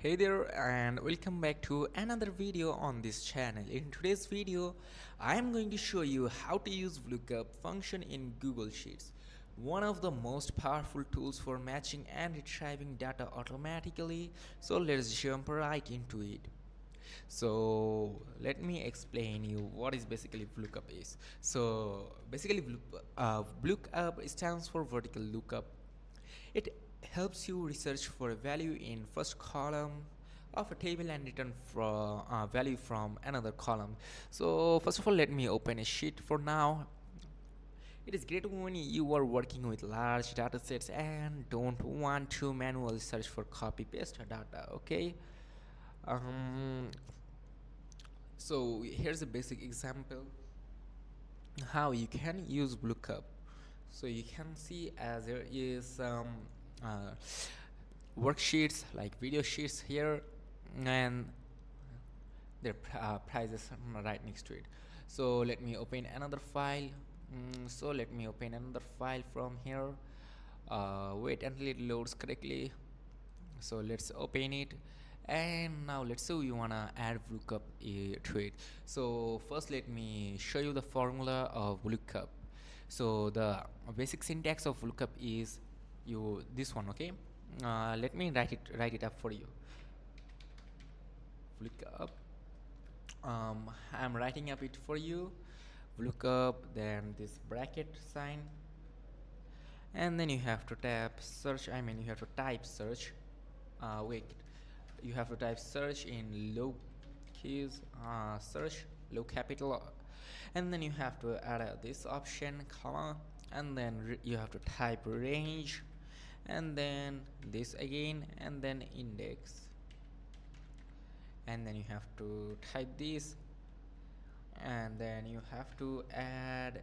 Hey there and welcome back to another video on this channel. In today's video, I am going to show you how to use VLOOKUP function in Google Sheets. One of the most powerful tools for matching and retrieving data automatically. So let's jump right into it. So let me explain you what is basically VLOOKUP is. So basically VLOOKUP stands for vertical lookup. It helps you research for a value in first column of a table and return from value from another column. So first of all, let me open a sheet for now. It is great when you are working with large data sets and don't want to manually search for copy paste data. Okay. um, so here's a basic example how you can use VLOOKUP. So you can see as there is some worksheets like video sheets here, and their prices right next to it. So let me open another file. Let me open another file from here. Wait until it loads correctly. So let's open it, and now let's say we wanna add VLOOKUP to it. So first let me show you the formula of VLOOKUP. So the basic syntax of VLOOKUP is this one, okay? Let me write it up for you. VLOOKUP. I'm writing up it for you. VLOOKUP, then this bracket sign, and then you have to tap search. You have to type search. Wait, you have to type search in low keys, search low capital, and then you have to add this option comma, and then you have to type range, and then this again, and then index, and then you have to type this, and then you have to add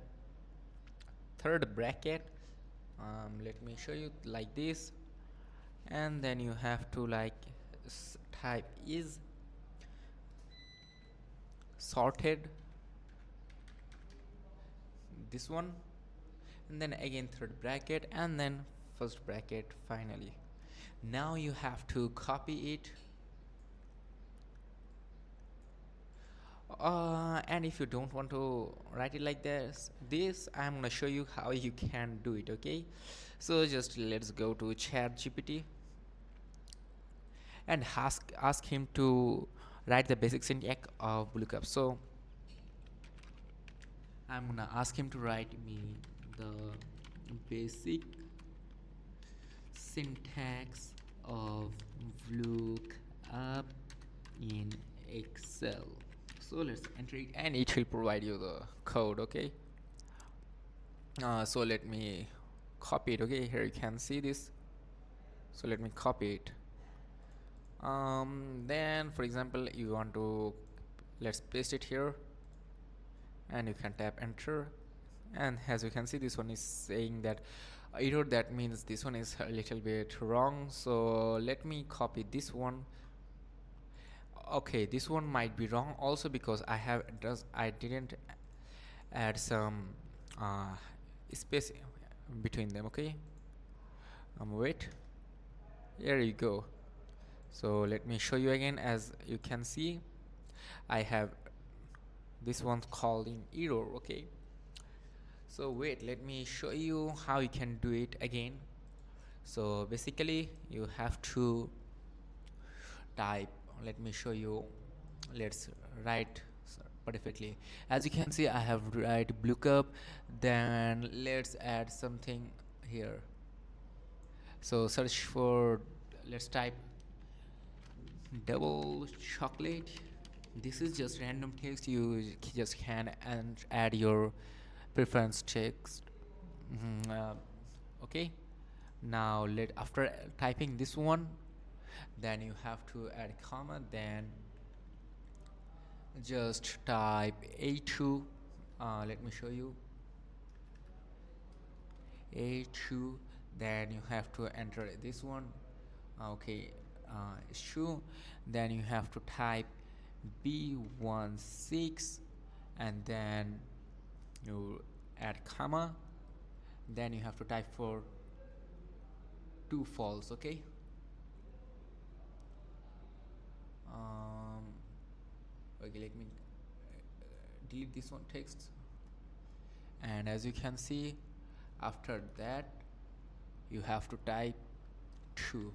third bracket. Let me show you like this, and then you have to type is sorted, this one, and then again third bracket, and then first bracket finally. Now you have to copy it, and if you don't want to write it like this I'm gonna show you how you can do it. Okay, so just let's go to ChatGPT and ask him to write the basic syntax of VLOOKUP. So I'm gonna ask him to write me the basic syntax of VLOOKUP in Excel. So let's enter it, and it will provide you the code. Okay. So let me copy it. Okay, here you can see this. So let me copy it. Then for example you want to, let's paste it here, and you can tap enter, and as you can see this one is saying that error. That means this one is a little bit wrong. So let me copy this one. Okay, this one might be wrong also because I didn't add some space between them. Okay, wait, here you go. So let me show you again. As you can see, I have this one's called in error. Okay, so wait, let me show you how you can do it again. So basically you have to type, let me show you, let's write perfectly. As you can see I have write VLOOKUP, then let's add something here. So search for, let's type double chocolate. This is just random text. You just can and add your preference text. Okay, now after typing this one, then you have to add comma, then just type A2. Let me show you A2, then you have to enter this one. Okay, it's true. Then you have to type B16, and then you add comma, then you have to type for 2 false. Okay, Okay, let me delete this one text, and as you can see, after that you have to type true.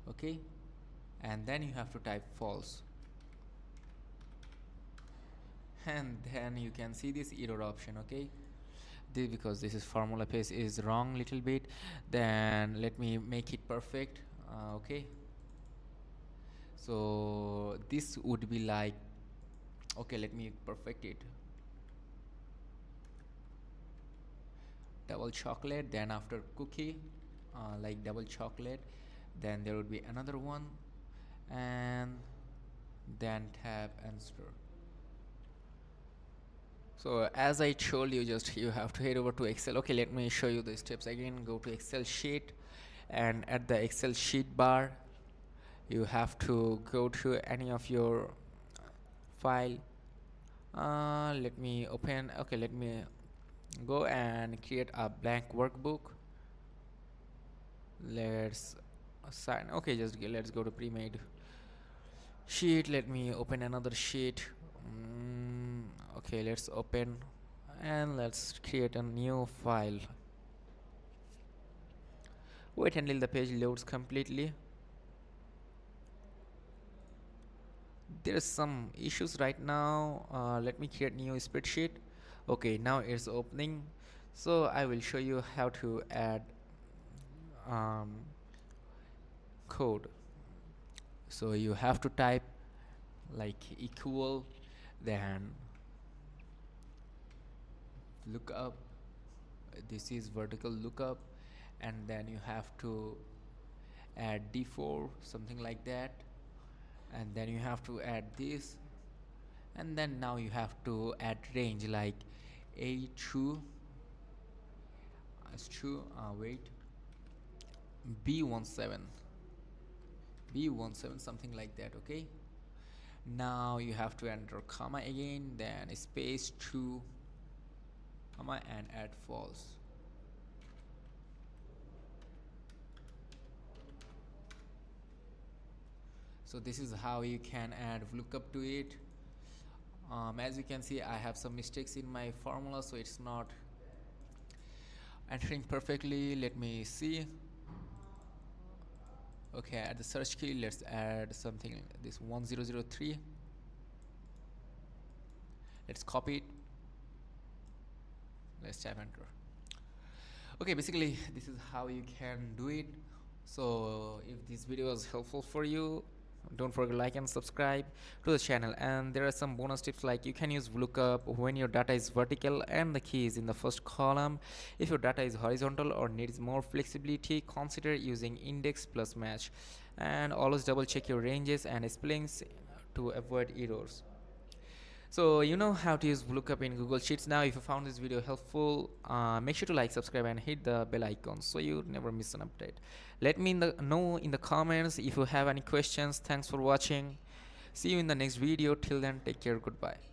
Okay, and then you have to type false, and then you can see this error option. Okay, because this is formula paste is wrong little bit, then let me make it perfect. Okay, so this would be like, okay, let me perfect it. Double chocolate, then after cookie, like double chocolate, then there would be another one, and then tab answer. So as I told you, just you have to head over to Excel. Okay, let me show you the steps again. Go to Excel sheet, and at the Excel sheet bar you have to go to any of your file. Let me open, okay, let me go and create a blank workbook. Let's assign, okay, just let's go to pre-made sheet. Let me open another sheet. Okay, let's open and let's create a new file. Wait until the page loads completely. There is some issues right now. Let me create new spreadsheet. Okay, now it's opening. So I will show you how to add code. So you have to type like equal, then lookup. This is vertical lookup, and then you have to add d4, something like that, and then you have to add this, and then now you have to add range like a2 as true, wait, b17, something like that. Okay, now you have to enter comma again, then space 2 comma, and add false. So this is how you can add VLOOKUP to it. As you can see, I have some mistakes in my formula, so it's not entering perfectly. Let me see. Okay, at the search key, let's add something, this 1003. Let's copy it. Let's type enter. Okay, basically this is how you can do it. So if this video was helpful for you, don't forget to like and subscribe to the channel. And there are some bonus tips, like you can use VLOOKUP when your data is vertical and the key is in the first column. If your data is horizontal or needs more flexibility, consider using index plus match. And always double check your ranges and spellings to avoid errors. So you know how to use VLOOKUP in Google Sheets now. If you found this video helpful, make sure to like, subscribe, and hit the bell icon so you never miss an update. Let me know in the comments if you have any questions. Thanks for watching. See you in the next video. Till then, take care. Goodbye.